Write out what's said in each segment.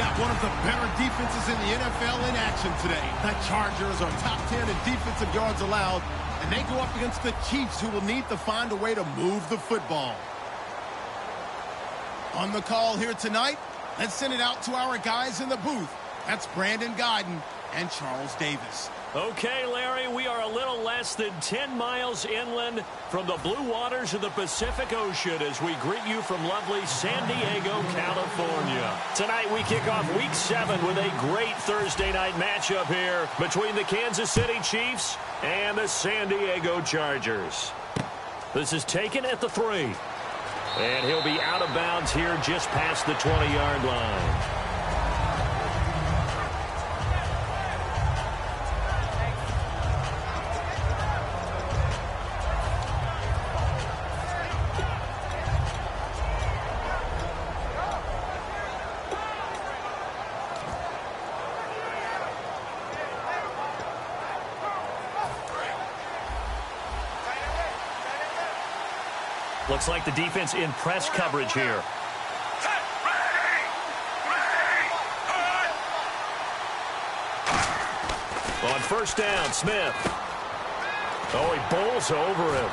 got one of the better defenses in the NFL in action today. The Chargers are top 10 in defensive yards allowed, and they go up against the Chiefs, who will need to find a way to move the football. On the call here tonight, let's send it out to our guys in the booth. That's Brandon Godden and Charles Davis. Okay, Larry, we are a little less than 10 miles inland from the blue waters of the Pacific Ocean as we greet you from lovely San Diego, California. Tonight we kick off Week 7 with a great Thursday night matchup here between the Kansas City Chiefs and the San Diego Chargers. This is taken at the 3. And he'll be out of bounds here just past the 20-yard line. Looks like the defense in press coverage here. On first down, Smith. Oh, he bowls over him.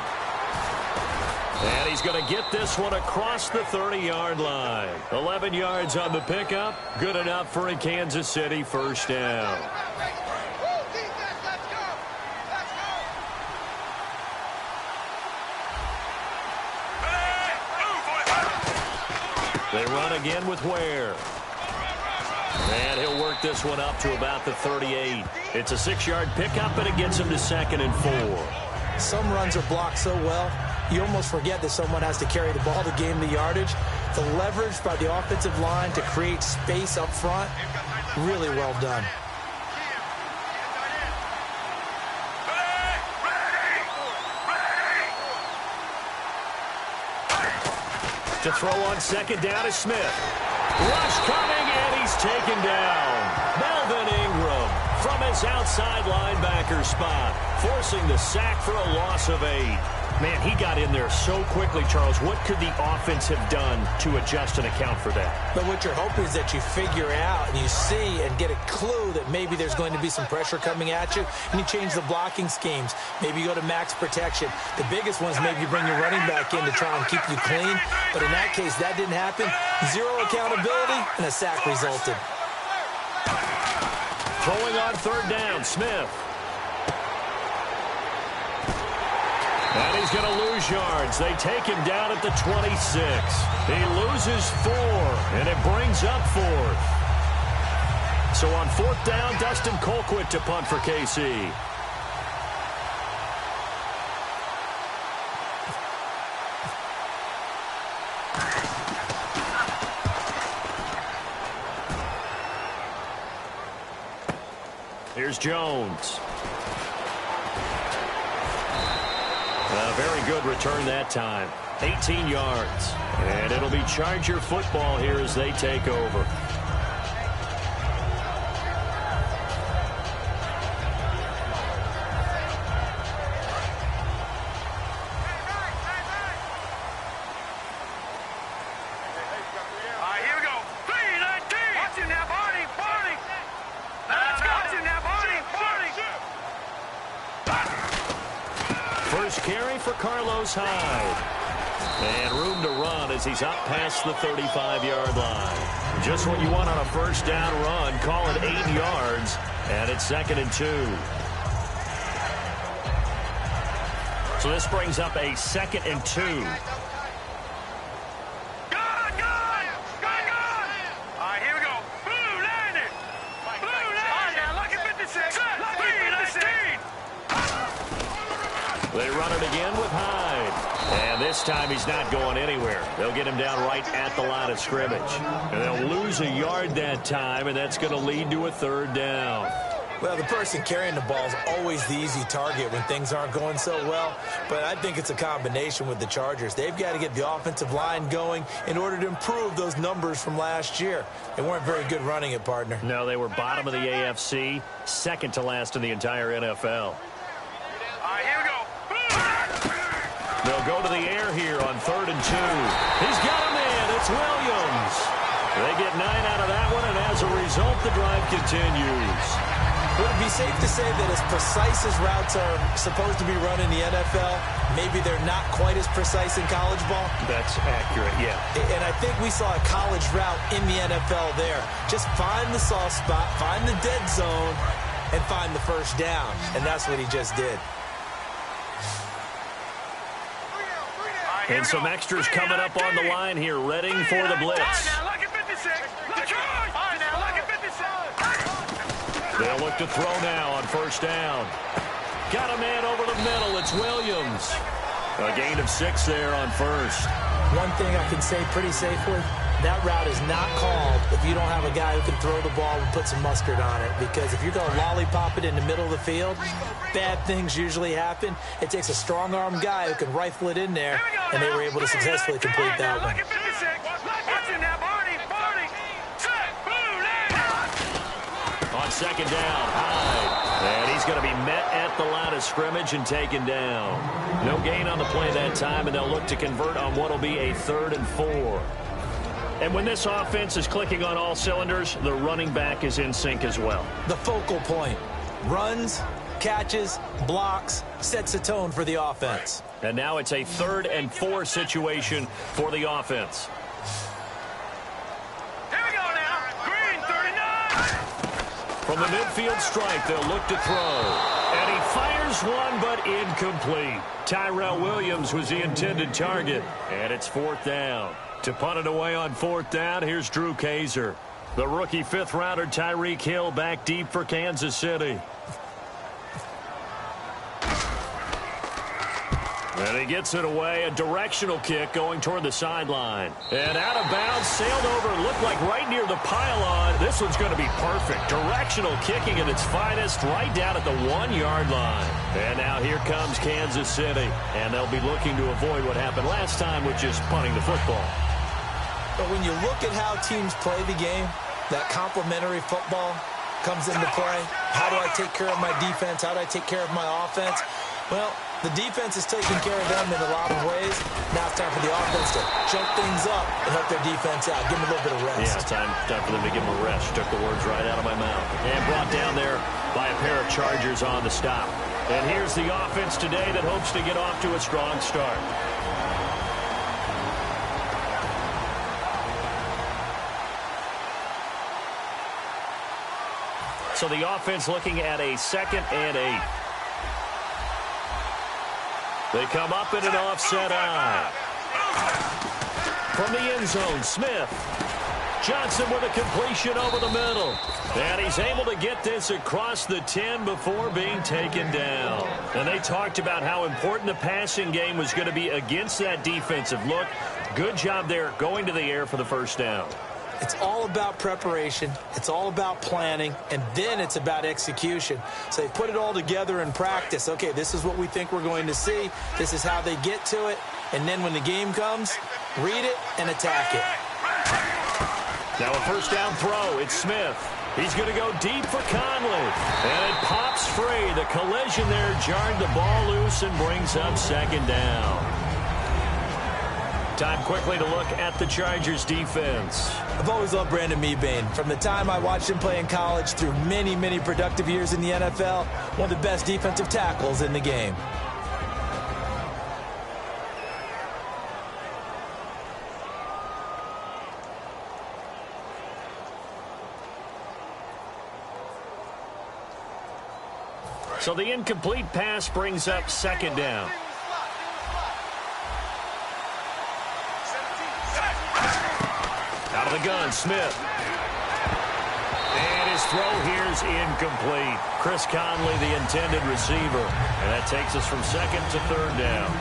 And he's going to get this one across the 30-yard line. 11 yards on the pickup. Good enough for a Kansas City first down. They run again with Ware. And he'll work this one up to about the 38. It's a 6-yard pickup, and it gets him to 2nd and 4. Some runs are blocked so well, you almost forget that someone has to carry the ball to gain the yardage. The leverage by the offensive line to create space up front, really well done. To throw on second down is Smith. Rush coming, and he's taken down. Melvin Ingram from his outside linebacker spot, forcing the sack for a loss of 8. Man, he got in there so quickly, Charles. What could the offense have done to adjust and account for that? But what you're hoping is that you figure out and you see and get a clue that maybe there's going to be some pressure coming at you, and you change the blocking schemes. Maybe you go to max protection. The biggest one is maybe you bring your running back in to try and keep you clean. But in that case, that didn't happen. 0 accountability, and a sack resulted. Throwing on third down, Smith. And he's going to lose yards. They take him down at the 26. He loses 4, and it brings up 4th. So on 4th down, Dustin Colquitt to punt for KC. Here's Jones. A very good return that time. 18 yards. And it'll be Charger football here as they take over. Hyde. And room to run as he's up past the 35-yard line. Just what you want on a first down run. Call it 8 yards, and it's 2nd and 2. So this brings up a 2nd and 2. They run it again with Hyde. And this time he's not going anywhere. They'll get him down right at the line of scrimmage. And they'll lose a yard that time, and that's going to lead to a 3rd down. Well, the person carrying the ball is always the easy target when things aren't going so well. But I think it's a combination with the Chargers. They've got to get the offensive line going in order to improve those numbers from last year. They weren't very good running it, partner. No, they were bottom of the AFC, second to last in the entire NFL. They'll go to the air here on 3rd and 2. He's got him in. It's Williams. They get 9 out of that one, and as a result, the drive continues. Would it be safe to say that as precise as routes are supposed to be run in the NFL, maybe they're not quite as precise in college ball? That's accurate, yeah. And I think we saw a college route in the NFL there. Just find the soft spot, find the dead zone, and find the first down. And that's what he just did. And some extras coming up on the line here, readying for the blitz. They'll look to throw now on first down. Got a man over the middle. It's Williams. A gain of 6 there on first. One thing I can say pretty safely, that route is not called if you don't have a guy who can throw the ball and put some mustard on it. Because if you're going to lollipop it in the middle of the field, bad things usually happen. It takes a strong-arm guy who can rifle it in there, and they were able to successfully complete that one. On second down, Hyde. And he's going to be met at the line of scrimmage and taken down. No gain on the play that time, and they'll look to convert on what will be a 3rd and 4. And when this offense is clicking on all cylinders, the running back is in sync as well. The focal point. Runs, catches, blocks, sets the tone for the offense. And now it's a 3rd and 4 situation for the offense. From the midfield stripe, they'll look to throw. And he fires one, but incomplete. Tyrell Williams was the intended target. And it's 4th down. To punt it away on 4th down, here's Drew Kaiser. The rookie 5th-rounder Tyreek Hill back deep for Kansas City. And he gets it away, a directional kick going toward the sideline. And out of bounds, sailed over, looked like right near the pylon. This one's going to be perfect. Directional kicking at its finest, right down at the 1-yard line. And now here comes Kansas City. And they'll be looking to avoid what happened last time, which is punting the football. But when you look at how teams play the game, that complementary football comes into play. How do I take care of my defense? How do I take care of my offense? Well, the defense is taking care of them in a lot of ways. Now it's time for the offense to jump things up and help their defense out. Give them a little bit of rest. Yeah, time for them to give them a rest. Took the words right out of my mouth. And brought down there by a pair of Chargers on the stop. And here's the offense today that hopes to get off to a strong start. So the offense looking at a 2nd and 8. They come up in an offset eye. From the end zone, Smith. Johnson with a completion over the middle. And he's able to get this across the 10 before being taken down. And they talked about how important the passing game was going to be against that defensive look. Good job there going to the air for the first down. It's all about preparation. It's all about planning. And then it's about execution. So they put it all together in practice. Okay, this is what we think we're going to see. This is how they get to it. And then when the game comes, read it and attack it. Now a first down throw. It's Smith. He's going to go deep for Conley. And it pops free. The collision there jarred the ball loose and brings up 2nd down. Time quickly to look at the Chargers defense. I've always loved Brandon Mebane. From the time I watched him play in college through many, many productive years in the NFL, one of the best defensive tackles in the game. So the incomplete pass brings up 2nd down. Out of the gun, Smith. And his throw here's incomplete. Chris Conley, the intended receiver. And that takes us from 2nd to 3rd down.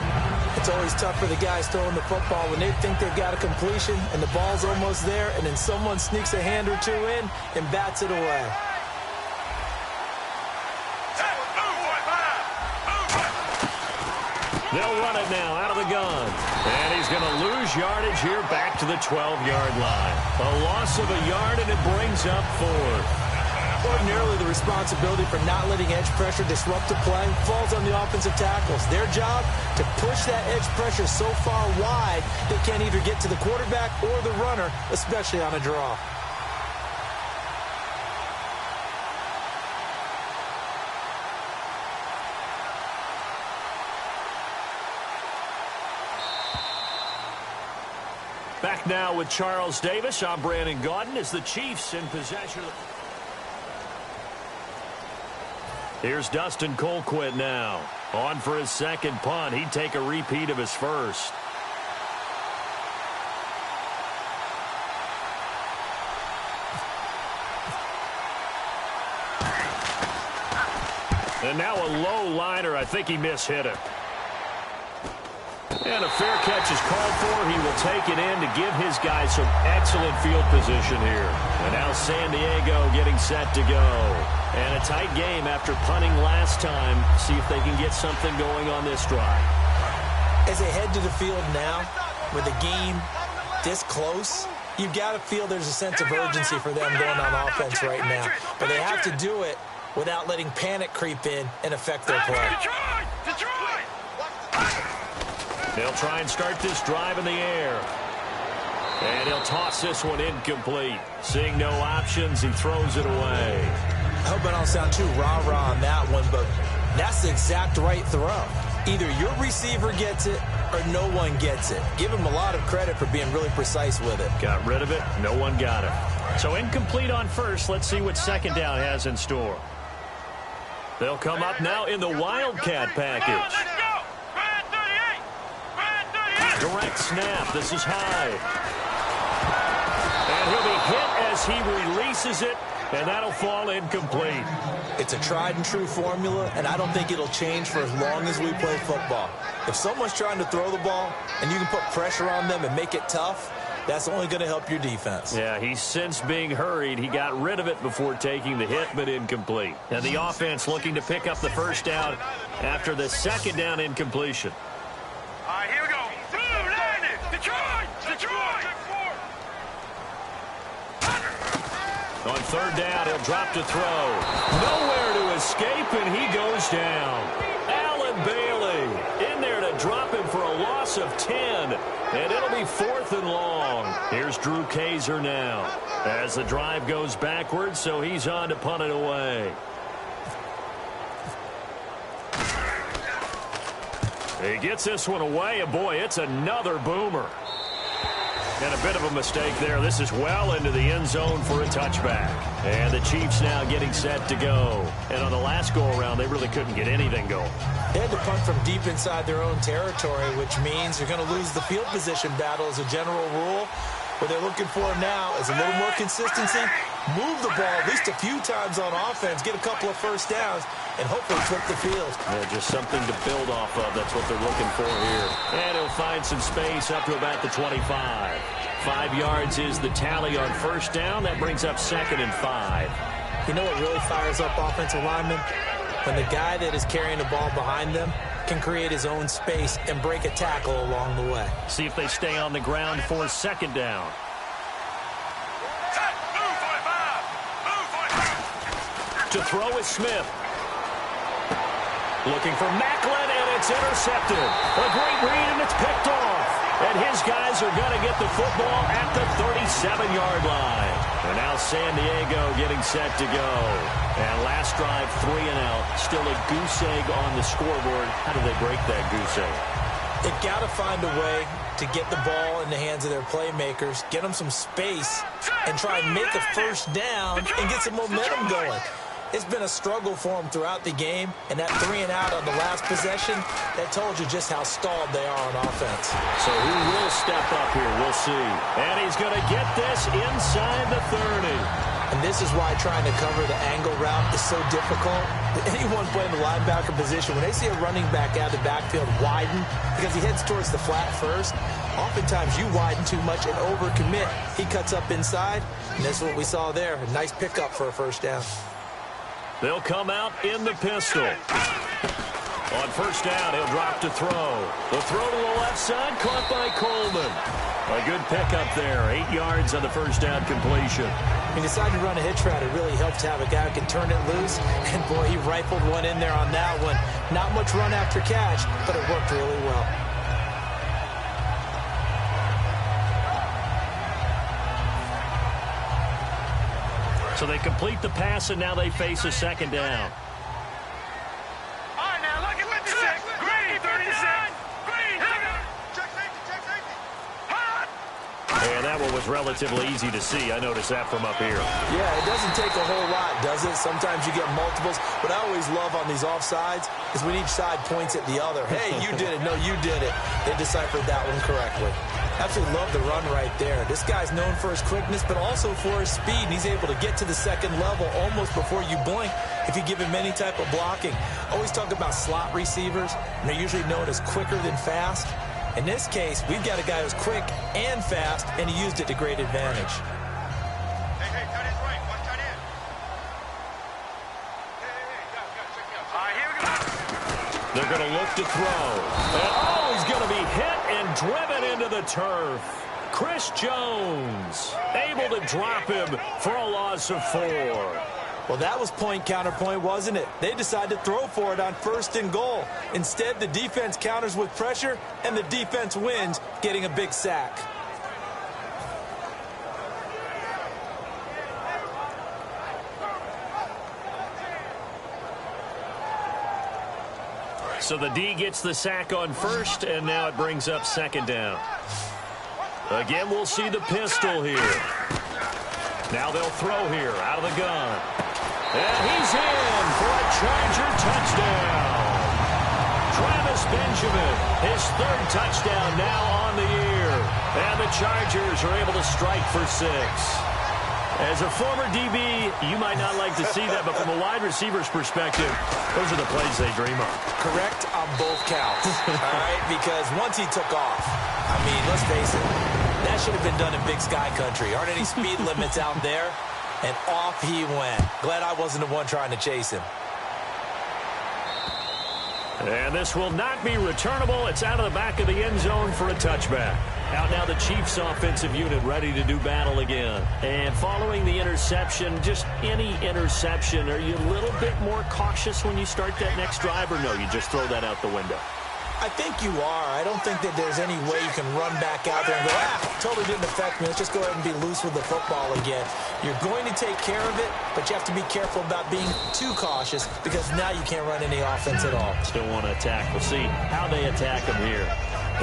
It's always tough for the guys throwing the football when they think they've got a completion and the ball's almost there, and then someone sneaks a hand or two in and bats it away. They'll run it now out of the gun. And he's going to lose yardage here back to the 12-yard line. A loss of a yard, and it brings up 4th. Ordinarily, the responsibility for not letting edge pressure disrupt the play falls on the offensive tackles. Their job to push that edge pressure so far wide they can't either get to the quarterback or the runner, especially on a draw. Back now with Charles Davis. I'm Brandon Gaudin as the Chiefs in possession. Here's Dustin Colquitt now. On for his second punt. He'd take a repeat of his first. And now a low liner. I think he mishit it. And a fair catch is called for. He will take it in to give his guys some excellent field position here. And now San Diego getting set to go. And a tight game after punting last time. See if they can get something going on this drive. As they head to the field now, with the game this close, you've got to feel there's a sense of urgency for them going on offense right now. But they have to do it without letting panic creep in and affect their play. They'll try and start this drive in the air. And he'll toss this one incomplete. Seeing no options, he throws it away. I hope I don't sound too rah-rah on that one, but that's the exact right throw. Either your receiver gets it or no one gets it. Give him a lot of credit for being really precise with it. Got rid of it. No one got it. So incomplete on first. Let's see what second down has in store. They'll come up now in the Wildcat package. Direct snap. This is high. And he'll be hit as he releases it, and that'll fall incomplete. It's a tried-and-true formula, and I don't think it'll change for as long as we play football. If someone's trying to throw the ball and you can put pressure on them and make it tough, that's only going to help your defense. Yeah, he's since being hurried. He got rid of it before taking the hit, but incomplete. And the offense looking to pick up the first down after the second down incompletion. All right, here we go. Detroit! On third down, he'll drop to throw. Nowhere to escape, and he goes down. Allen Bailey in there to drop him for a loss of 10. And it'll be 4th and long. Here's Drew Kaiser now. As the drive goes backwards, so he's on to punt it away. He gets this one away, and boy, it's another boomer. And a bit of a mistake there. This is well into the end zone for a touchback. And the Chiefs now getting set to go. And on the last go-around, they really couldn't get anything going. They had to punt from deep inside their own territory, which means you're going to lose the field position battle as a general rule. What they're looking for now is a little more consistency, move the ball at least a few times on offense, get a couple of first downs, and hopefully flip the field. Yeah, just something to build off of. That's what they're looking for here. And he'll find some space up to about the 25. 5 yards is the tally on first down. That brings up 2nd and 5. You know what really fires up offensive linemen? When the guy that is carrying the ball behind them can create his own space and break a tackle along the way. See if they stay on the ground for second down. To throw is Smith. Looking for Macklin, and it's intercepted. A great read, and it's picked off. And his guys are going to get the football at the 37-yard line. And now San Diego getting set to go. And last drive, 3 and out. Still a goose egg on the scoreboard. How do they break that goose egg? They've got to find a way to get the ball in the hands of their playmakers, get them some space, and try and make a first down and get some momentum going. It's been a struggle for them throughout the game, and that 3 and out on the last possession, that told you just how stalled they are on offense. So who will step up here? We'll see. And he's going to get this inside the 30. And this is why trying to cover the angle route is so difficult. Anyone playing the linebacker position, when they see a running back out of the backfield widen because he heads towards the flat first, oftentimes you widen too much and overcommit. He cuts up inside, and that's what we saw there. A nice pickup for a first down. They'll come out in the pistol. On first down, he'll drop to throw. The throw to the left side, caught by Coleman. A good pickup there. 8 yards on the first down completion. He decided to run a hitch route. It really helped to have a guy who can turn it loose. And, boy, he rifled one in there on that one. Not much run after catch, but it worked really well. So they complete the pass, and now they face a second down. And that one was relatively easy to see. I noticed that from up here. Yeah, it doesn't take a whole lot, does it? Sometimes you get multiples. What I always love on these offsides is when each side points at the other. Hey, you did it. No, you did it. They deciphered that one correctly. Absolutely love the run right there. This guy's known for his quickness, but also for his speed. And he's able to get to the second level almost before you blink if you give him any type of blocking. Always talk about slot receivers, and they're usually known as quicker than fast. In this case, we've got a guy who's quick and fast, and he used it to great advantage. Hey, tight end's right. Watch tight end. Here we go. They're going to look to throw. And, he's going to be hit and driven into the turf. Chris Jones able to drop him for a loss of 4. Well, that was point counterpoint, wasn't it? They decided to throw for it on 1st and goal. Instead, the defense counters with pressure, and the defense wins, getting a big sack. So the D gets the sack on 1st, and now it brings up 2nd down. Again, we'll see the pistol here. Now they'll throw here out of the gun. And he's in for a Charger touchdown. Travis Benjamin, his 3rd touchdown now on the year. And the Chargers are able to strike for 6. As a former DB, you might not like to see that, but from a wide receiver's perspective, those are the plays they dream of. Correct on both counts, all right? Because once he took off, I mean, let's face it, that should have been done in Big Sky Country. Aren't any speed limits out there? And off he went. Glad I wasn't the one trying to chase him. And this will not be returnable. It's out of the back of the end zone for a touchback. Out now the Chiefs offensive unit ready to do battle again. And following the interception, just any interception, are you a little bit more cautious when you start that next drive, or no, you just throw that out the window? I think you are. I don't think that there's any way you can run back out there and go, totally didn't affect me. Let's just go ahead and be loose with the football again. You're going to take care of it, but you have to be careful about being too cautious because now you can't run any offense at all. Still want to attack. We'll see how they attack them here.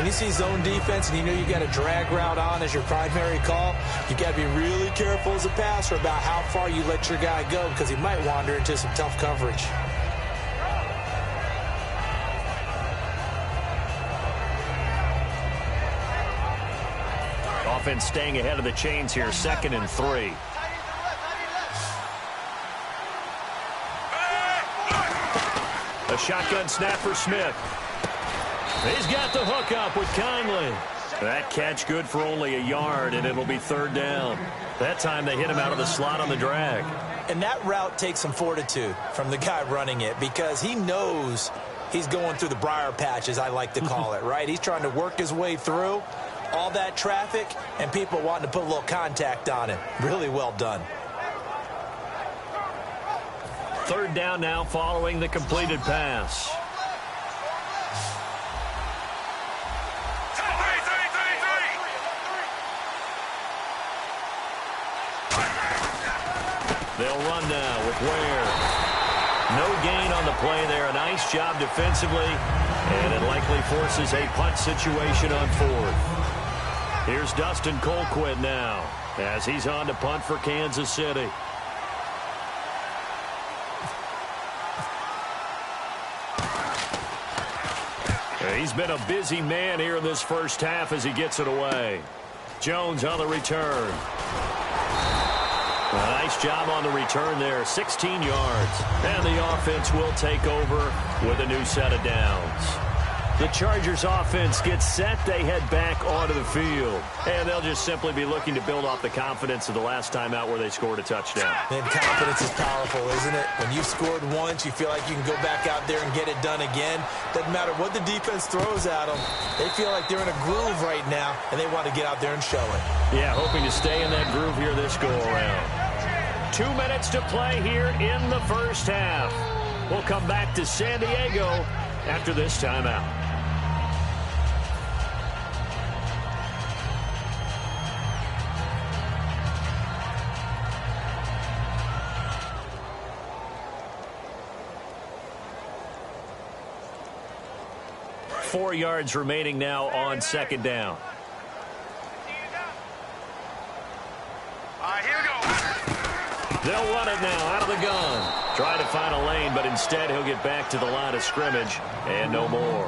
When you see zone defense and you know you got a drag route on as your primary call, you got to be really careful as a passer about how far you let your guy go because he might wander into some tough coverage. Offense staying ahead of the chains here, 2nd and 3. A shotgun snap for Smith. He's got the hook up with Conley. That catch good for only a yard, and it'll be 3rd down. That time they hit him out of the slot on the drag. And that route takes some fortitude from the guy running it because he knows he's going through the briar patch, as I like to call it, right? He's trying to work his way through all that traffic and people wanting to put a little contact on him. Really well done. 3rd down now following the completed pass. They'll run now with Ware. No gain on the play there. A nice job defensively, and it likely forces a punt situation on 4th. Here's Dustin Colquitt now as he's on to punt for Kansas City. He's been a busy man here in this first half as he gets it away. Jones on the return. A nice job on the return there, 16 yards. And the offense will take over with a new set of downs. The Chargers offense gets set. They head back onto the field. And they'll just simply be looking to build off the confidence of the last time out where they scored a touchdown. And confidence is powerful, isn't it? When you've scored once, you feel like you can go back out there and get it done again. Doesn't matter what the defense throws at them. They feel like they're in a groove right now, and they want to get out there and show it. Yeah, hoping to stay in that groove here this go-around. 2 minutes to play here in the first half. We'll come back to San Diego after this timeout. Four yards remaining now on second down. Here we go. They'll run it now out of the gun. Try to find a lane, but instead he'll get back to the line of scrimmage and no more.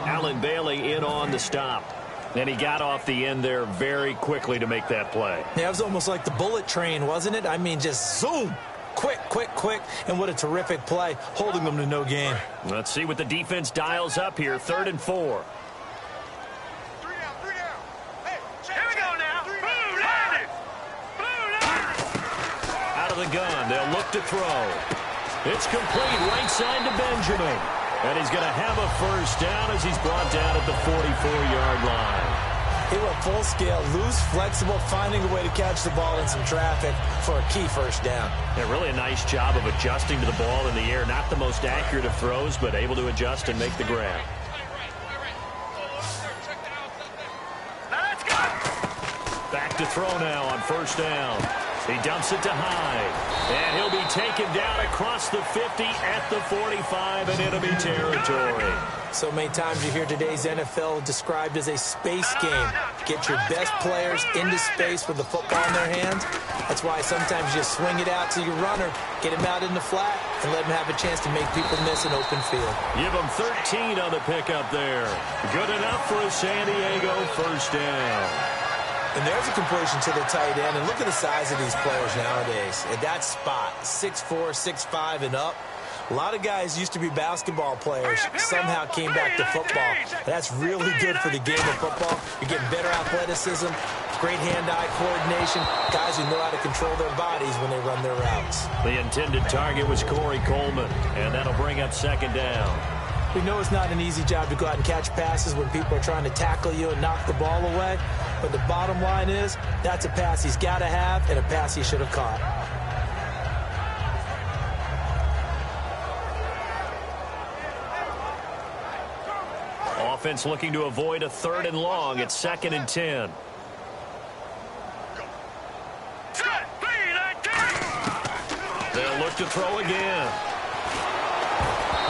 Allen Bailey in on the stop. And he got off the end there very quickly to make that play. Yeah, it was almost like the bullet train, wasn't it? I mean, just zoom. Quick, quick, quick. And what a terrific play, holding them to no gain. Let's see what the defense dials up here. 3rd and 4. Three down. Hey, here we go now. Blue, land it. Blue, land it. Out of the gun, they'll look to throw. It's complete right side to Benjamin. And he's going to have a first down as he's brought down at the 44-yard line. He went full scale, loose, flexible, finding a way to catch the ball in some traffic for a key first down. Yeah, really a nice job of adjusting to the ball in the air. Not the most accurate of throws, but able to adjust and make the grab. Now let's go. Back to throw now on first down. He dumps it to Hyde. And he'll be taken down across the 50 at the 45 in enemy territory. So many times you hear today's NFL described as a space game. Get your best players into space with the football in their hands. That's why sometimes you swing it out to your runner, get him out in the flat, and let him have a chance to make people miss an open field. Give him 13 on the pickup there. Good enough for a San Diego first down. And there's a completion to the tight end. And look at the size of these players nowadays. At that spot, 6'4", 6'5", and up. A lot of guys used to be basketball players, somehow came back to football. That's really good for the game of football. You're getting better athleticism, great hand-eye coordination, guys who know how to control their bodies when they run their routes. The intended target was Corey Coleman, and that'll bring up second down. We know it's not an easy job to go out and catch passes when people are trying to tackle you and knock the ball away, but the bottom line is that's a pass he's got to have and a pass he should have caught. Offense looking to avoid a 3rd and long. It's 2nd and 10. They'll look to throw again.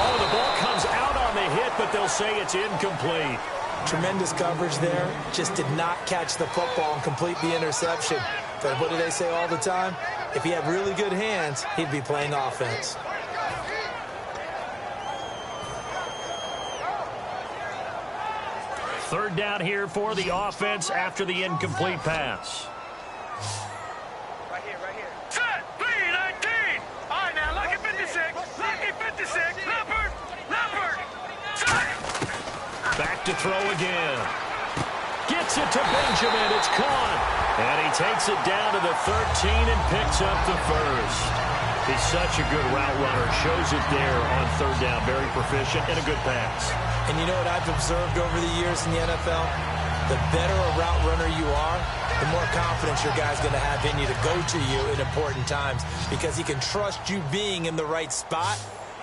Oh, the ball comes out on the hit, but they'll say it's incomplete. Tremendous coverage there. Just did not catch the football and complete the interception. But what do they say all the time? If he had really good hands, he'd be playing offense. Third down here for the offense after the incomplete pass. Right here. Set, 3-19. All right, now, lucky 56. Lucky 56. Leopard. Set. Back to throw again. Gets it to Benjamin. It's caught. And he takes it down to the 13 and picks up the first. He's such a good route runner. Shows it there on third down. Very proficient and a good pass. And you know what I've observed over the years in the NFL? The better a route runner you are, the more confidence your guy's going to have in you to go to you in important times because he can trust you being in the right spot,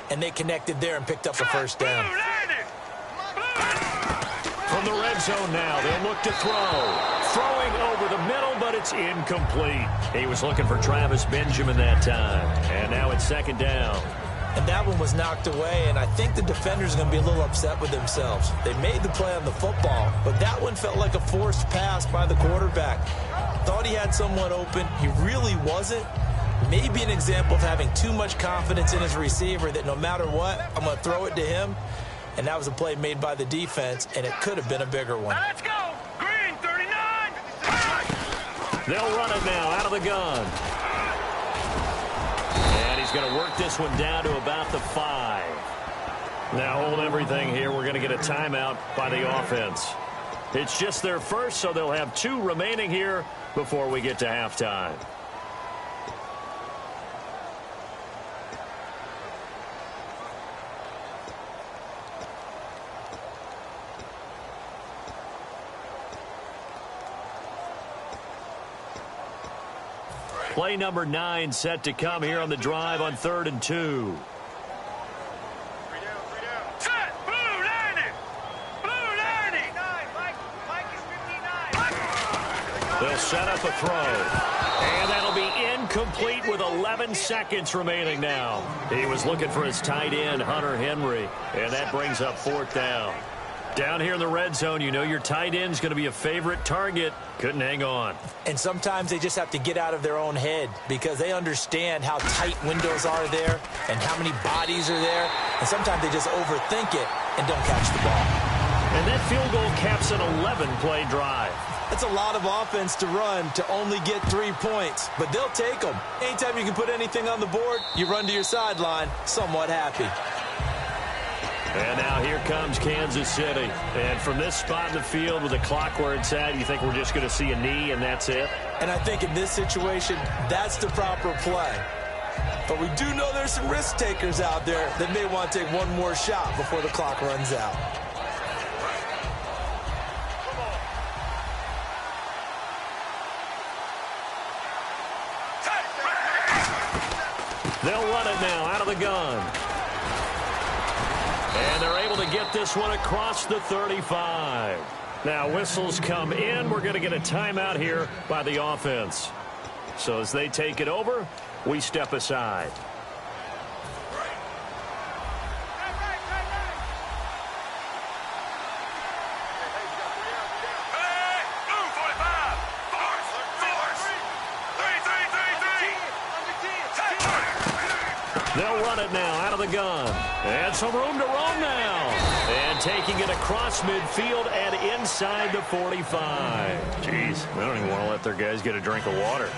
and they connected there and picked up the first down. From the red zone now, they'll look to throw. Throwing over the middle, but it's incomplete. He was looking for Travis Benjamin that time. And now it's 2nd down. And that one was knocked away, and I think the defenders are going to be a little upset with themselves. They made the play on the football, but that one felt like a forced pass by the quarterback. Thought he had someone open. He really wasn't. Maybe an example of having too much confidence in his receiver that no matter what, I'm going to throw it to him. And that was a play made by the defense, and it could have been a bigger one. Let's go. Green, 39. They'll run it now out of the gun. And he's going to work this one down to about the 5. Now hold everything here. We're going to get a timeout by the offense. It's just their first, so they'll have 2 remaining here before we get to halftime. Play number 9 set to come here on the drive on 3rd and 2. Set! Blue 90! Blue 90! Mike is 59. They'll set up a throw. And that'll be incomplete with 11 seconds remaining now. He was looking for his tight end, Hunter Henry. And that brings up 4th down. Down here in the red zone, you know your tight end's going to be a favorite target. Couldn't hang on. And sometimes they just have to get out of their own head because they understand how tight windows are there and how many bodies are there. And sometimes they just overthink it and don't catch the ball. And that field goal caps an 11-play drive. That's a lot of offense to run to only get 3 points, but they'll take them. Anytime you can put anything on the board, you run to your sideline somewhat happy. And now here comes Kansas City. And from this spot in the field with the clock where it's at, you think we're just going to see a knee and that's it? And I think in this situation, that's the proper play. But we do know there's some risk takers out there that may want to take one more shot before the clock runs out. They'll run it now out of the gun. And they're able to get this one across the 35. Now whistles come in. We're going to get a timeout here by the offense. So as they take it over, we step aside. They'll run it now out of the gun. And some room to roam now. And taking it across midfield and inside the 45. Jeez, they don't even want to let their guys get a drink of water.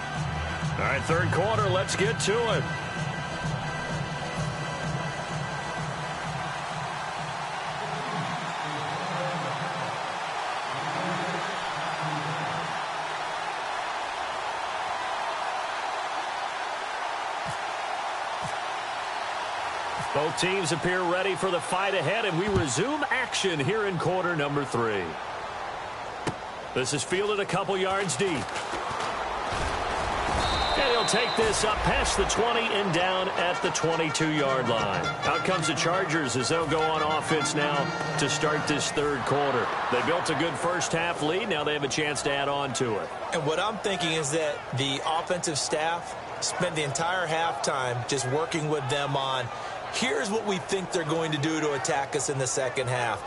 All right, 3rd quarter, let's get to it. Both teams appear ready for the fight ahead, and we resume action here in quarter number 3. This is fielded a couple yards deep. And he'll take this up past the 20 and down at the 22-yard line. Out comes the Chargers as they'll go on offense now to start this 3rd quarter. They built a good first-half lead. Now they have a chance to add on to it. And what I'm thinking is that the offensive staff spent the entire halftime just working with them on here's what we think they're going to do to attack us in the second half.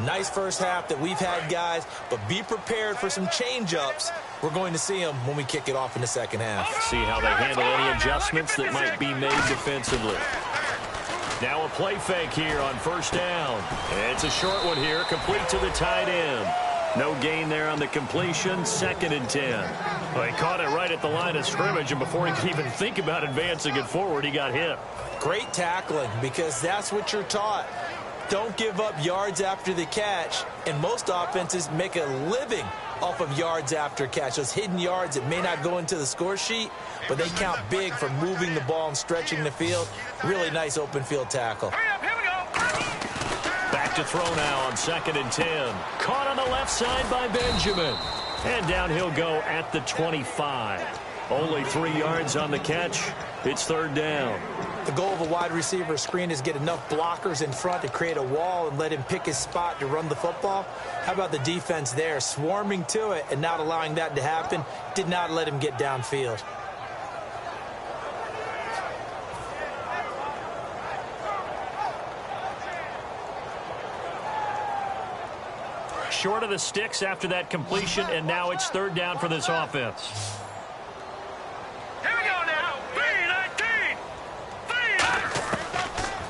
Nice first half that we've had, guys, but be prepared for some change-ups. We're going to see them when we kick it off in the second half. See how they handle any adjustments that might be made defensively. Now a play fake here on 1st down. It's a short one here, complete to the tight end. No gain there on the completion, 2nd and 10. Well, he caught it right at the line of scrimmage, and before he could even think about advancing it forward, he got hit. Great tackling, because that's what you're taught. Don't give up yards after the catch, and most offenses make a living off of yards after catch. Those hidden yards that may not go into the score sheet, but they count big for moving the ball and stretching the field. Really nice open field tackle. Here we go. Back to throw now on 2nd and 10. Caught on the left side by Benjamin. And down he'll go at the 25. Only 3 yards on the catch. It's 3rd down. The goal of a wide receiver screen is get enough blockers in front to create a wall and let him pick his spot to run the football. How about the defense there, swarming to it and not allowing that to happen? Did not let him get downfield. Short of the sticks after that completion, and now it's 3rd down for this offense. Here we go now. 3-19.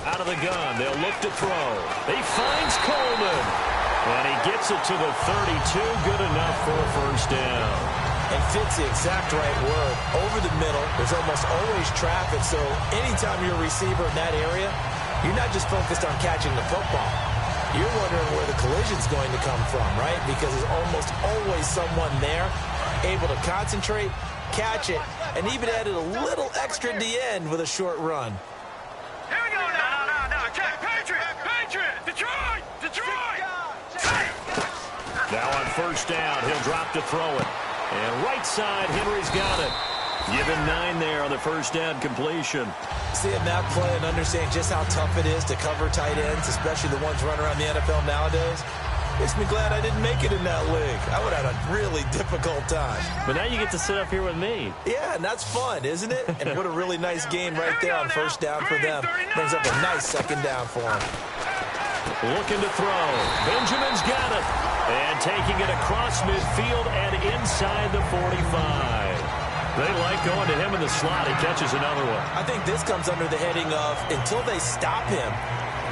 Out of the gun, they'll look to throw. He finds Coleman, and he gets it to the 32. Good enough for a 1st down. And fits the exact right word. Over the middle, there's almost always traffic, so anytime you're a receiver in that area, you're not just focused on catching the football. You're wondering where the collision's going to come from, right? Because there's almost always someone there able to concentrate, catch it, and even added a little extra at the end with a short run. Here we go now. No. Patriot. Detroit. Now on first down, he'll drop to throw it. And right side, Henry's got it. Give him 9 there on the first down completion. Seeing that play and understanding just how tough it is to cover tight ends, especially the ones running around the NFL nowadays, makes me glad I didn't make it in that league. I would have had a really difficult time. But now you get to sit up here with me. Yeah, and that's fun, isn't it? And what a really nice game right there on first down for them. Brings up a nice second down for them. Looking to throw. Benjamin's got it. And taking it across midfield and inside the 45. They like going to him in the slot. He catches another one. I think this comes under the heading of until they stop him,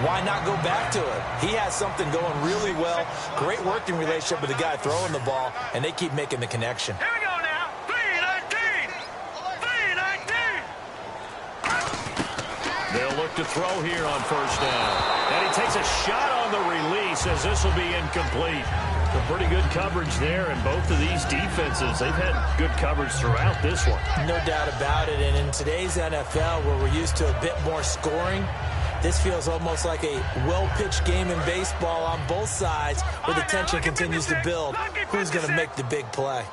why not go back to it? He has something going really well. Great working relationship with the guy throwing the ball, and they keep making the connection. Here we go now. 3-19. They'll look to throw here on first down. And he takes a shot on the release as this will be incomplete. Some pretty good coverage there, and both of these defenses, they've had good coverage throughout this one. No doubt about it, and in today's NFL, where we're used to a bit more scoring, this feels almost like a well-pitched game in baseball on both sides where the tension continues to build. Who's going to make the big play?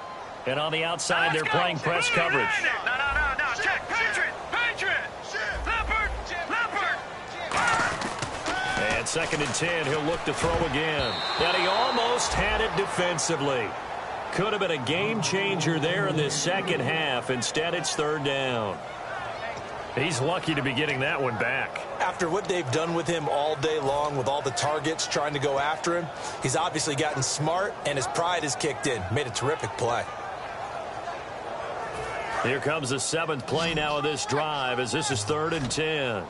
And on the outside, they're playing press coverage. No. Check. Patriot. Leopard. And 2nd and 10, he'll look to throw again. And he almost had it defensively. Could have been a game changer there in this second half. Instead, it's 3rd down. He's lucky to be getting that one back. After what they've done with him all day long with all the targets trying to go after him, he's obviously gotten smart and his pride has kicked in. Made a terrific play. Here comes the 7th play now of this drive as this is 3rd and 10.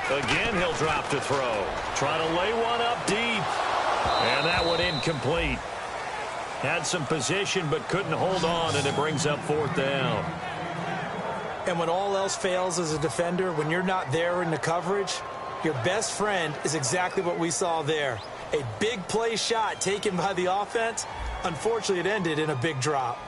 Again, he'll drop to throw. Trying to lay one up deep. And that one incomplete. Had some position but couldn't hold on, and it brings up 4th down. And when all else fails as a defender, when you're not there in the coverage, your best friend is exactly what we saw there. A big play shot taken by the offense. Unfortunately, it ended in a big drop.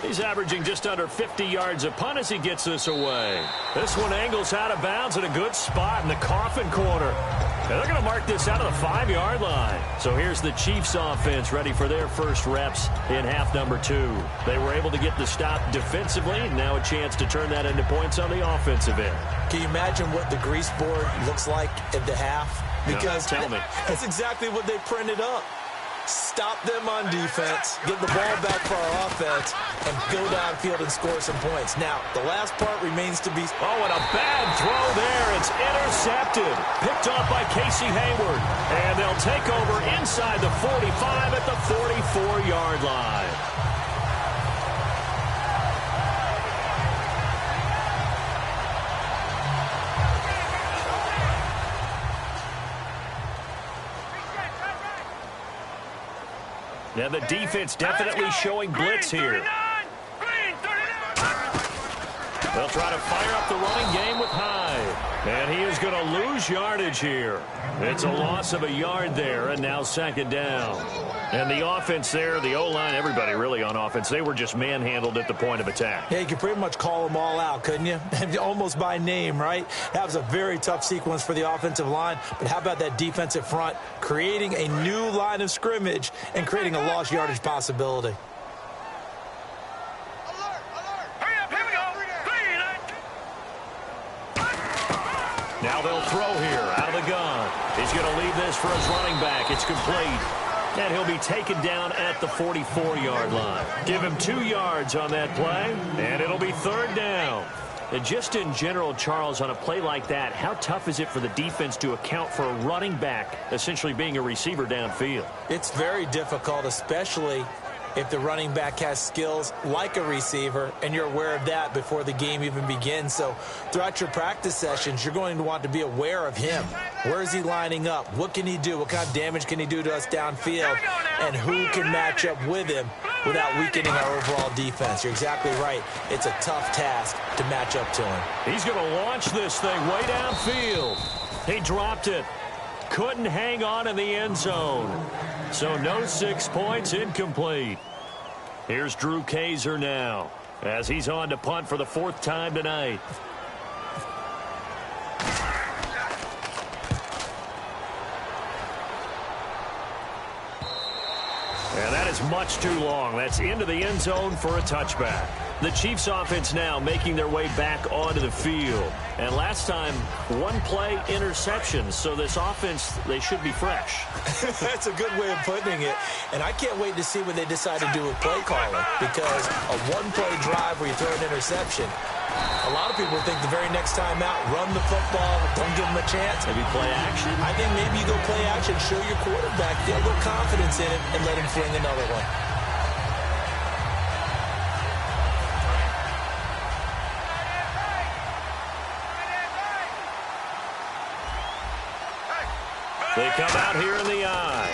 He's averaging just under 50 yards a punt as he gets this away. This one angles out of bounds in a good spot in the coffin corner. And they're going to mark this out of the 5-yard line. So here's the Chiefs offense ready for their first reps in half number 2. They were able to get the stop defensively. Now a chance to turn that into points on the offensive end. Can you imagine what the grease board looks like at the half? Because no, tell me. That's exactly what they printed up. Stop them on defense, get the ball back for our offense, and go downfield and score some points. Now, the last part remains to be... Oh, and a bad throw there. It's intercepted. Picked off by Casey Hayward. And they'll take over inside the 45 at the 44-yard line. Now the defense definitely showing blitz here. They'll try to fire up the running game with Hyde. And he is going to lose yardage here. It's a loss of a yard there, and now 2nd down. And the offense there, the O-line, everybody really on offense, they were just manhandled at the point of attack. Yeah, you could pretty much call them all out, couldn't you? Almost by name, right? That was a very tough sequence for the offensive line. But how about that defensive front creating a new line of scrimmage and creating a lost yardage possibility? Now they'll throw here out of the gun. He's going to leave this for his running back. It's complete. And he'll be taken down at the 44-yard line. Give him 2 yards on that play, and it'll be 3rd down. And just in general, Charles, on a play like that, how tough is it for the defense to account for a running back essentially being a receiver downfield? It's very difficult, especially if the running back has skills like a receiver, and you're aware of that before the game even begins. So throughout your practice sessions, you're going to want to be aware of him. Where is he lining up? What can he do? What kind of damage can he do to us downfield? And who can match up with him without weakening our overall defense? You're exactly right. It's a tough task to match up to him. He's going to launch this thing way downfield. He dropped it. Couldn't hang on in the end zone. So no 6 points, incomplete. Here's Drew Kaiser now as he's on to punt for the 4th time tonight. And that is much too long. That's into the end zone for a touchback. The Chiefs offense now making their way back onto the field. And last time, one play interception. So this offense, they should be fresh. That's a good way of putting it. And I can't wait to see what they decide to do with play calling. Because a one-play drive where you throw an interception, a lot of people think the very next time out, run the football, don't give them a chance. Maybe play action? I think maybe you go play action, show your quarterback, get a little confidence in him, and let him fling another one. They come out here in the eye.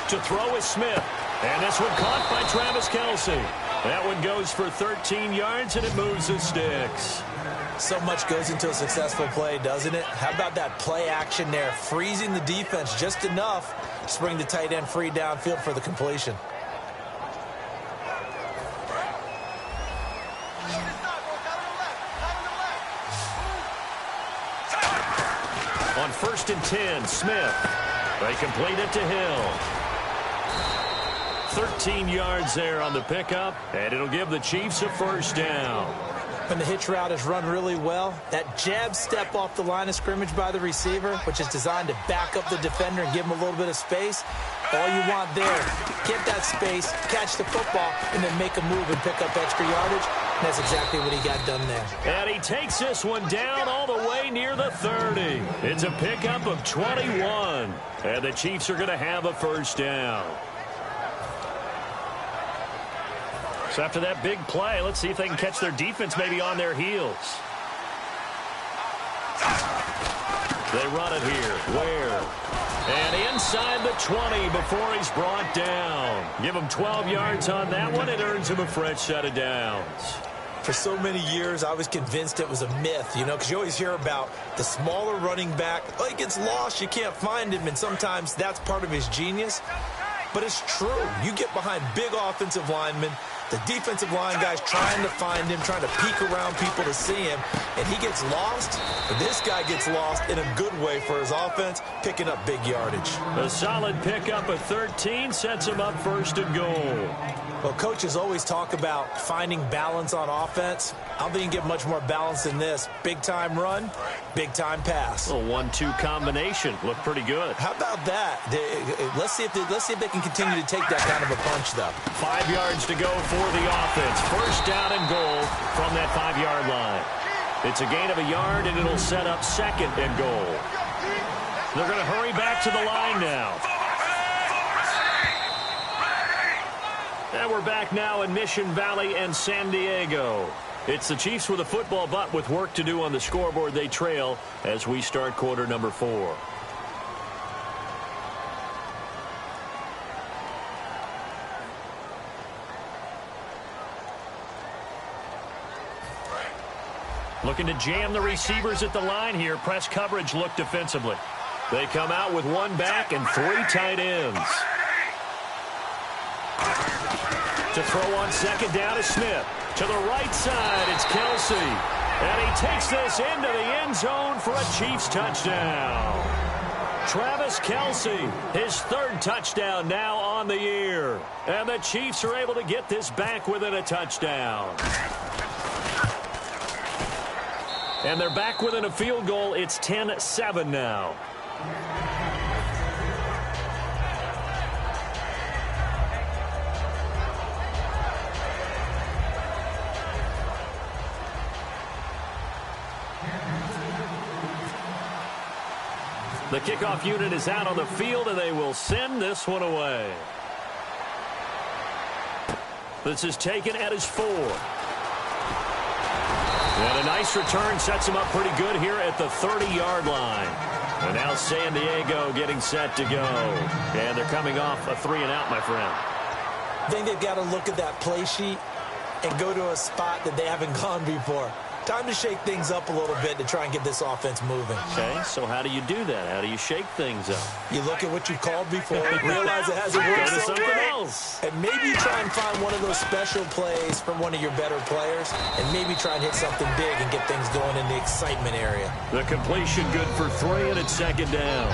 To throw is Smith. And this one caught by Travis Kelce. That one goes for 13 yards, and it moves the sticks. So much goes into a successful play, doesn't it? How about that play action there? Freezing the defense just enough to bring the tight end free downfield for the completion. On 1st and 10, Smith. They complete it to Hill. 13 yards there on the pickup, and it'll give the Chiefs a 1st down. When the hitch route is run really well, that jab step off the line of scrimmage by the receiver, which is designed to back up the defender and give him a little bit of space, all you want there, get that space, catch the football, and then make a move and pick up extra yardage. And that's exactly what he got done there. And he takes this one down all the way near the 30. It's a pickup of 21. And the Chiefs are going to have a 1st down. So after that big play, let's see if they can catch their defense maybe on their heels. They run it here. Where? And inside the 20 before he's brought down. Give him 12 yards on that one. It earns him a fresh set of downs. For so many years, I was convinced it was a myth, you know, because you always hear about the smaller running back. Oh, he gets lost, you can't find him, and sometimes that's part of his genius. But it's true. You get behind big offensive linemen, the defensive line guys trying to find him, trying to peek around people to see him, and he gets lost. But this guy gets lost in a good way for his offense, picking up big yardage. A solid pickup of 13 sets him up 1st and goal. Well, coaches always talk about finding balance on offense. I don't think you can get much more balance than this. Big-time run, big-time pass. A 1-2 combination. Looked pretty good. How about that? Let's see if they can continue to take that kind of a punch, though. 5 yards to go for the offense. 1st down and goal from that 5-yard line. It's a gain of a yard, and it'll set up 2nd and goal. They're going to hurry back to the line now. And we're back now in Mission Valley and San Diego. It's the Chiefs with a football, but with work to do on the scoreboard. They trail as we start quarter number 4. Looking to jam the receivers at the line here. Press coverage look defensively. They come out with 1 back and 3 tight ends. To throw on 2nd down is Smith. To the right side, it's Kelce. And he takes this into the end zone for a Chiefs touchdown. Travis Kelce, his 3rd touchdown now on the year. And the Chiefs are able to get this back within a touchdown. And they're back within a field goal. It's 10-7 now. The kickoff unit is out on the field, and they will send this one away. This is taken at his 4. And a nice return sets him up pretty good here at the 30-yard line. And now San Diego getting set to go. And they're coming off a 3-and-out, my friend. I think they've got to look at that play sheet and go to a spot that they haven't gone before. Time to shake things up a little bit to try and get this offense moving. Okay, so how do you do that? How do you shake things up? You look at what you've called before, realize it hasn't worked so something well, else. and maybe you try and find one of those special plays from one of your better players, and maybe try and hit something big and get things going in the excitement area. The completion good for 3, and it's 2nd down.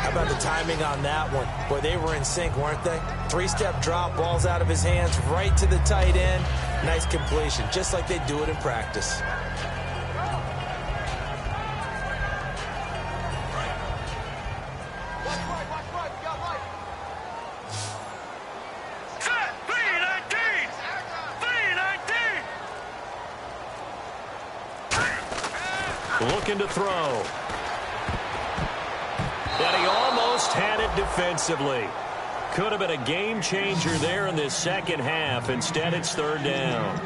How about the timing on that one? Boy, they were in sync, weren't they? 3-step drop, ball's out of his hands, right to the tight end. Nice completion, just like they do it in practice. Looking to throw. And he almost had it defensively. Could have been a game changer there in this second half. Instead, it's 3rd down.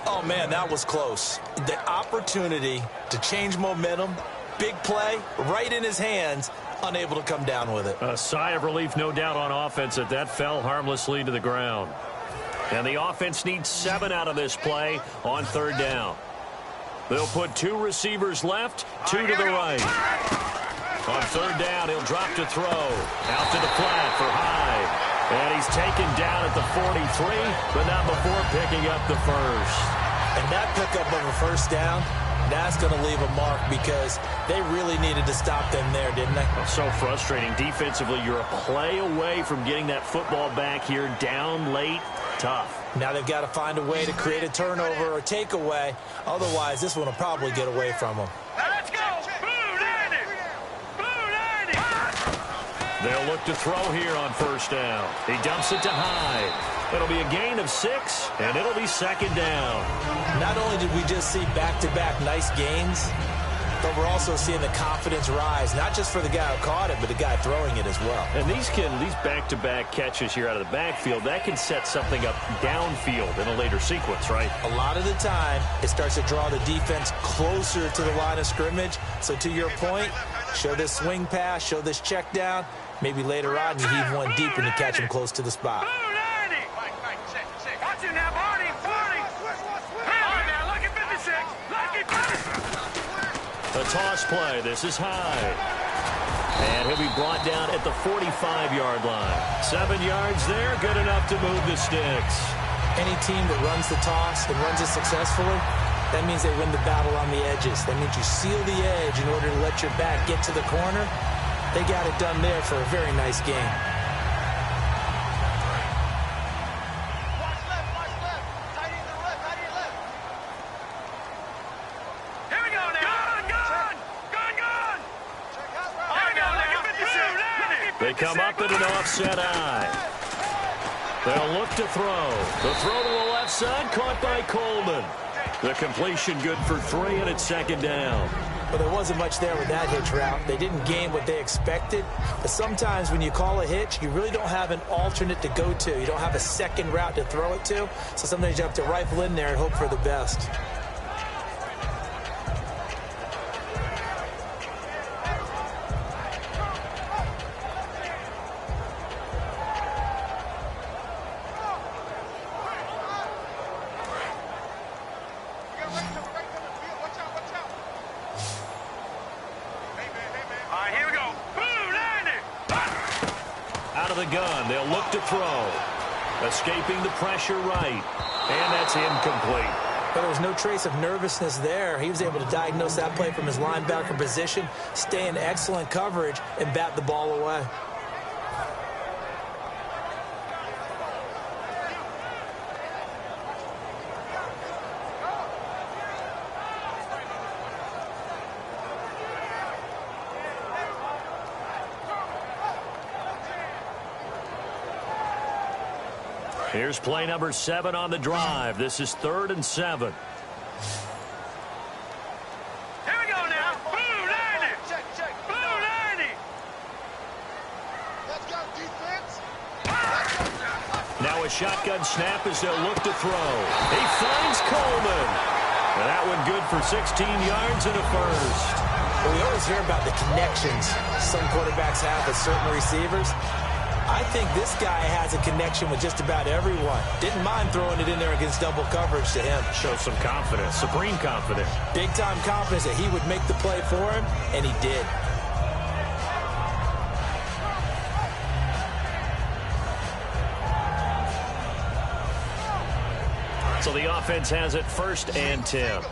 Oh, man, that was close. The opportunity to change momentum, big play, right in his hands, unable to come down with it. A sigh of relief, no doubt, on offense that fell harmlessly to the ground. And the offense needs 7 out of this play on 3rd down. They'll put 2 receivers left, 2 to the right. On 3rd down, he'll drop to throw. Out to the flat for Hyde. And he's taken down at the 43, but not before picking up the first. And that pickup of a 1st down, that's going to leave a mark because they really needed to stop them there, didn't they? Oh, so frustrating. Defensively, you're a play away from getting that football back here down late. Tough. Now they've got to find a way to create a turnover or takeaway. Otherwise, this one will probably get away from them. Let's go! Blue 90! Blue 90! They'll look to throw here on 1st down. He dumps it to Hyde. It'll be a gain of 6, and it'll be 2nd down. Not only did we just see back-to-back nice gains, but we're also seeing the confidence rise, not just for the guy who caught it, but the guy throwing it as well. And these back-to-back catches here out of the backfield, that can set something up downfield in a later sequence, right? A lot of the time, it starts to draw the defense closer to the line of scrimmage. So to your point, show this swing pass, show this check down. Maybe later on you heave one deep and you catch him close to the spot. Blue 90! Watch it now, Barney! Barney! All right, now, lucky 56! Lucky 56! A toss play. This is Hyde. And he'll be brought down at the 45-yard line. 7 yards there, good enough to move the sticks. Any team that runs the toss and runs it successfully, that means they win the battle on the edges. That means you seal the edge in order to let your back get to the corner. They got it done there for a very nice game. They come up at an offset eye. They'll look to throw. The throw to the left side, caught by Coleman. The completion good for 3, and it's 2nd down. Well, there wasn't much there with that hitch route. They didn't gain what they expected. But sometimes when you call a hitch, you really don't have an alternate to go to. You don't have a second route to throw it to. So sometimes you have to rifle in there and hope for the best. Gun. They'll look to throw. Escaping the pressure right. And that's incomplete. But there was no trace of nervousness there. He was able to diagnose that play from his linebacker position, stay in excellent coverage, and bat the ball away. Here's play number 7 on the drive. This is 3rd and 7. Here we go now. Blue 90. Blue 90. Let's go, defense. Now Now a shotgun snap as they'll look to throw. He finds Coleman. And that one good for 16 yards and a first. Well, we always hear about the connections some quarterbacks have with certain receivers. I think this guy has a connection with just about everyone. Didn't mind throwing it in there against double coverage to him. Shows some confidence, supreme confidence. Big-time confidence that he would make the play for him, and he did. So the offense has it 1st and 10. Watch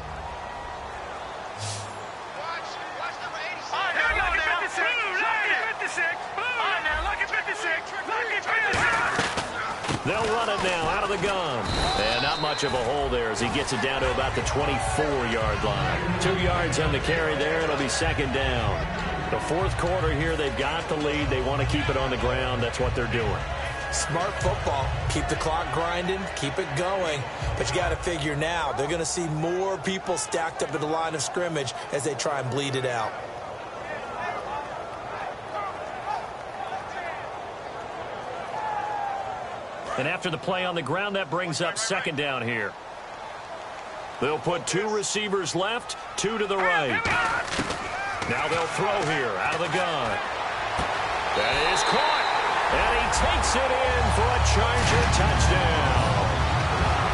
number 86. All right, now look at 56. Look at 56. All right, now look at 56. Look at 56. They'll run it now out of the gun. And not much of a hole there as he gets it down to about the 24-yard line. 2 yards on the carry there. It'll be 2nd down. The 4th quarter here, they've got the lead. They want to keep it on the ground. That's what they're doing. Smart football. Keep the clock grinding. Keep it going. But you got to figure now, they're going to see more people stacked up at the line of scrimmage as they try and bleed it out. And after the play on the ground, that brings up 2nd down here. They'll put 2 receivers left, 2 to the right. Now they'll throw here out of the gun. That is caught. And he takes it in for a Charger touchdown.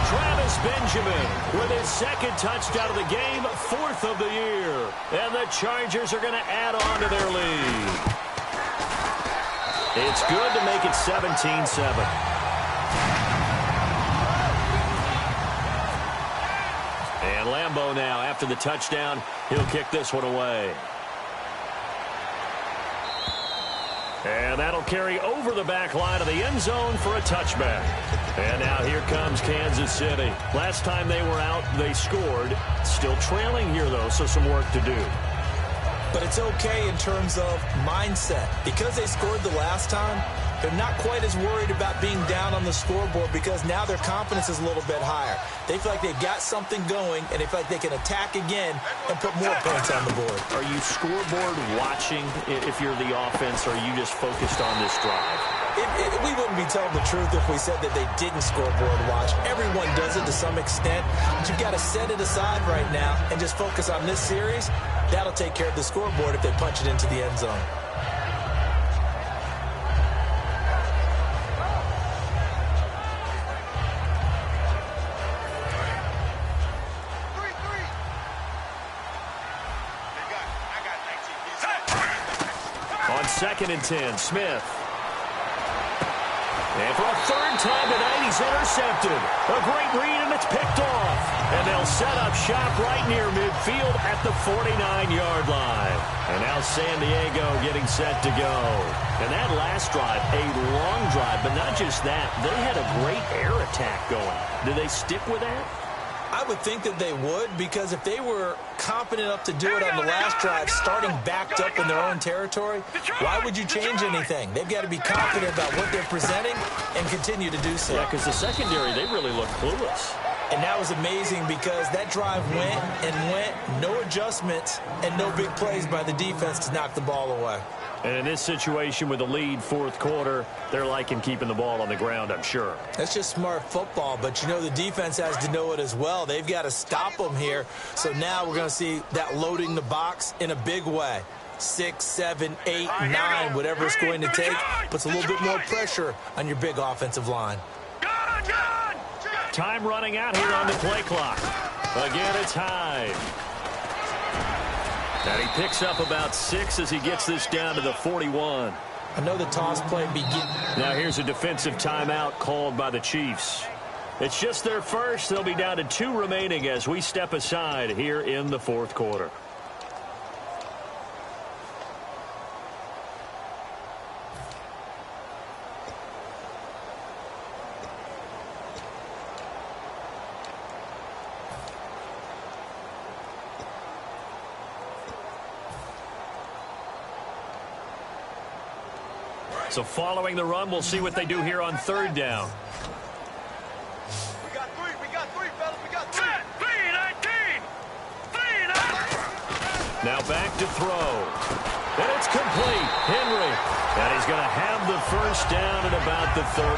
Travis Benjamin with his 2nd touchdown of the game, 4th of the year. And the Chargers are going to add on to their lead. It's good to make it 17-7. And Lambeau now, after the touchdown, he'll kick this one away. And that'll carry over the back line of the end zone for a touchback. And now here comes Kansas City. Last time they were out, they scored. Still trailing here, though, so some work to do. But it's okay in terms of mindset. Because they scored the last time, they're not quite as worried about being down on the scoreboard because now their confidence is a little bit higher. They feel like they've got something going, and they feel like they can attack again and put more points on the board. Are you scoreboard watching if you're the offense, or are you just focused on this drive? We wouldn't be telling the truth if we said that they didn't scoreboard watch. Everyone does it to some extent, but you've got to set it aside right now and just focus on this series. That'll take care of the scoreboard if they punch it into the end zone. On 2nd and 10, Smith. And for a 3rd time tonight, he's intercepted. A great read, and it's picked off. And they'll set up shop right near midfield at the 49-yard line. And now San Diego getting set to go. And that last drive, a long drive, but not just that. They had a great air attack going. Do they stick with that? I would think that they would, because if they were confident enough to do it on the last drive, starting backed up in their own territory, why would you change anything? They've got to be confident about what they're presenting and continue to do so. Yeah, because the secondary, they really look clueless. And that was amazing because that drive went and went, no adjustments, and no big plays by the defense to knock the ball away. And in this situation with the lead 4th quarter, they're liking keeping the ball on the ground, I'm sure. That's just smart football, but you know the defense has to know it as well. They've got to stop them here. So now we're going to see that loading the box in a big way. 6, 7, 8, 9, whatever it's going to take, puts a little bit more pressure on your big offensive line. Time running out here on the play clock. Again, it's Hyde. And he picks up about 6 as he gets this down to the 41. I know the toss play begins. Now here's a defensive timeout called by the Chiefs. It's just their first. They'll be down to 2 remaining as we step aside here in the 4th quarter. So following the run, we'll see what they do here on 3rd down. We got 3, fellas, we got 3. 3-19! Now back to throw. And it's complete. Henry. And he's going to have the first down at about the 38.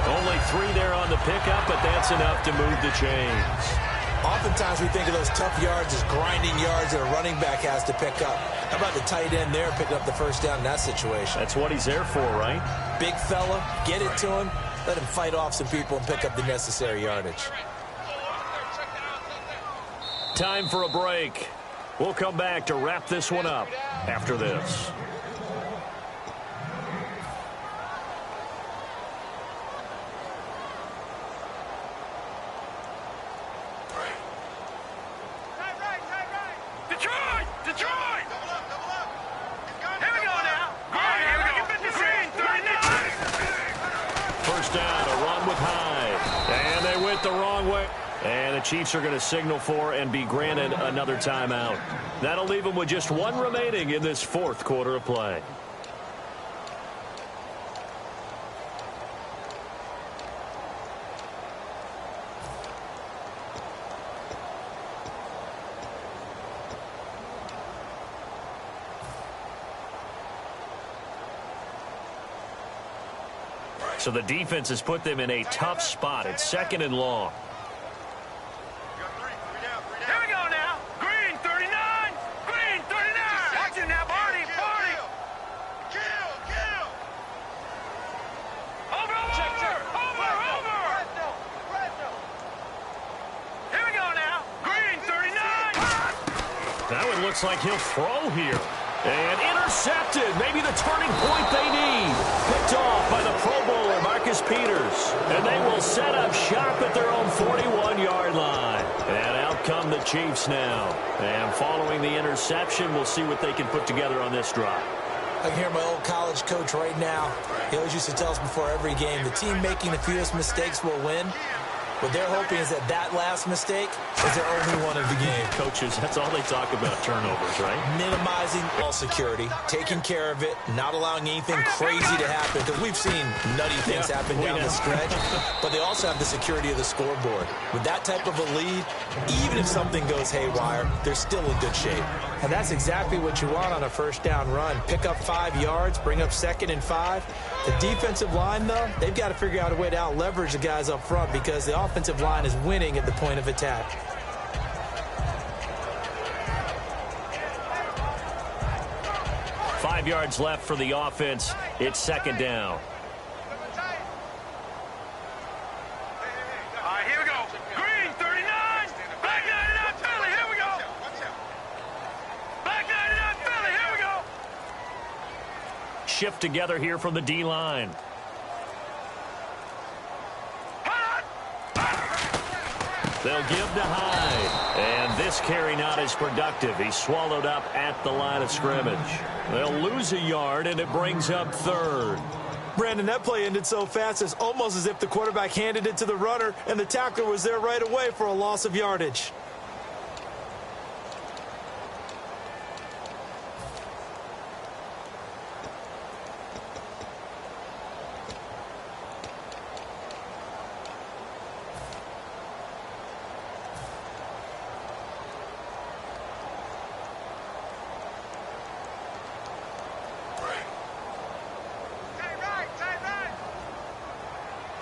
Only 3 there on the pickup, but that's enough to move the chains. Oftentimes we think of those tough yards as grinding yards that a running back has to pick up. How about the tight end there picking up the first down in that situation? That's what he's there for, right? Big fella, get it to him, let him fight off some people and pick up the necessary yardage. Time for a break. We'll come back to wrap this one up after this. And the Chiefs are going to signal for and be granted another timeout. That'll leave them with just 1 remaining in this 4th quarter of play. So the defense has put them in a tough spot. It's 2nd and long. Looks like he'll throw here. And intercepted. Maybe the turning point they need. Picked off by the Pro Bowler, Marcus Peters. And they will set up shop at their own 41-yard line. And out come the Chiefs now. And following the interception, we'll see what they can put together on this drive. I can hear my old college coach right now. He always used to tell us before every game, the team making the fewest mistakes will win. What they're hoping is that last mistake is their only one of the game. Coaches, that's all they talk about, turnovers, right? Minimizing ball security, taking care of it, not allowing anything crazy to happen, because we've seen nutty things happen down the stretch, but they also have the security of the scoreboard. With that type of a lead, even if something goes haywire, they're still in good shape. And that's exactly what you want on a first down run. Pick up 5 yards, bring up 2nd and 5. The defensive line, though, they've got to figure out a way to out-leverage the guys up front because the offensive line is winning at the point of attack. Five yards left for the offense. It's 2nd down. All right, here we go. Green, 39. Black 99, Philly. Here we go. Black 99, Philly. Here we go. Shift together here from the D-line. They'll give to Hyde. And this carry not as productive. He's swallowed up at the line of scrimmage. They'll lose a yard, and it brings up 3rd. Brandon, that play ended so fast, it's almost as if the quarterback handed it to the runner, and the tackler was there right away for a loss of yardage.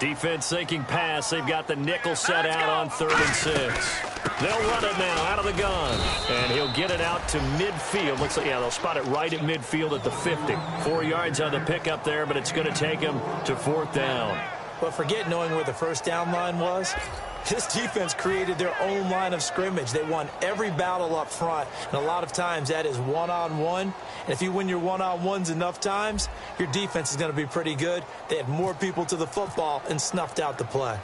Defense thinking pass. They've got the nickel set out on 3rd and 6. They'll run it now out of the gun. And he'll get it out to midfield. Looks like, yeah, they'll spot it right at midfield at the 50. 4 yards on the pickup there, but it's going to take him to 4th down. But forget knowing where the first down line was. This defense created their own line of scrimmage. They won every battle up front, and a lot of times that is one-on-one. And if you win your one-on-ones enough times, your defense is going to be pretty good. They had more people to the football and snuffed out the play.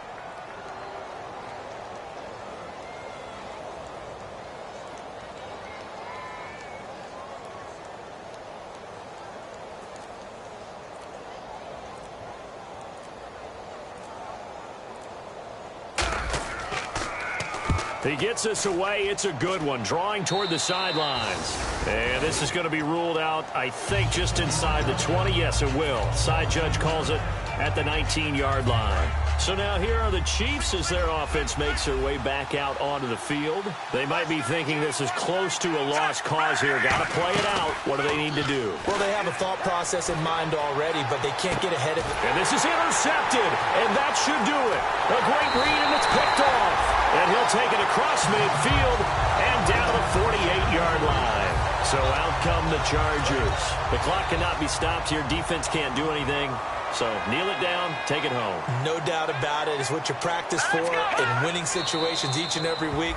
He gets us away. It's a good one. Drawing toward the sidelines. And this is going to be ruled out, I think, just inside the 20. Yes, it will. Side judge calls it at the 19-yard line. So now here are the Chiefs as their offense makes their way back out onto the field. They might be thinking this is close to a lost cause here. Got to play it out. What do they need to do? Well, they have a thought process in mind already, but they can't get ahead of it. And this is intercepted, and that should do it. A great read, and it's picked off. And he'll take it across midfield and down to the 48-yard line. So out come the Chargers. The clock cannot be stopped here. Defense can't do anything. So kneel it down, take it home. No doubt about it. It's what you practice for in winning situations each and every week.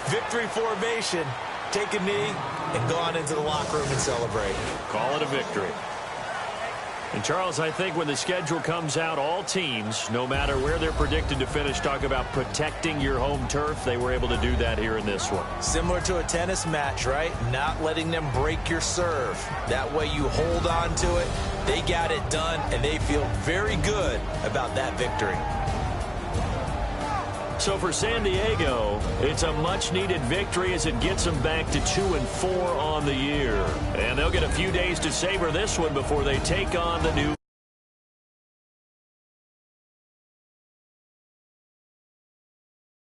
Victory formation. Take a knee and go on into the locker room and celebrate. Call it a victory. And, Charles, I think when the schedule comes out, all teams, no matter where they're predicted to finish, talk about protecting your home turf. They were able to do that here in this one. Similar to a tennis match, right? Not letting them break your serve. That way you hold on to it. They got it done, and they feel very good about that victory. So for San Diego, it's a much-needed victory as it gets them back to 2-4 on the year. And they'll get a few days to savor this one before they take on the new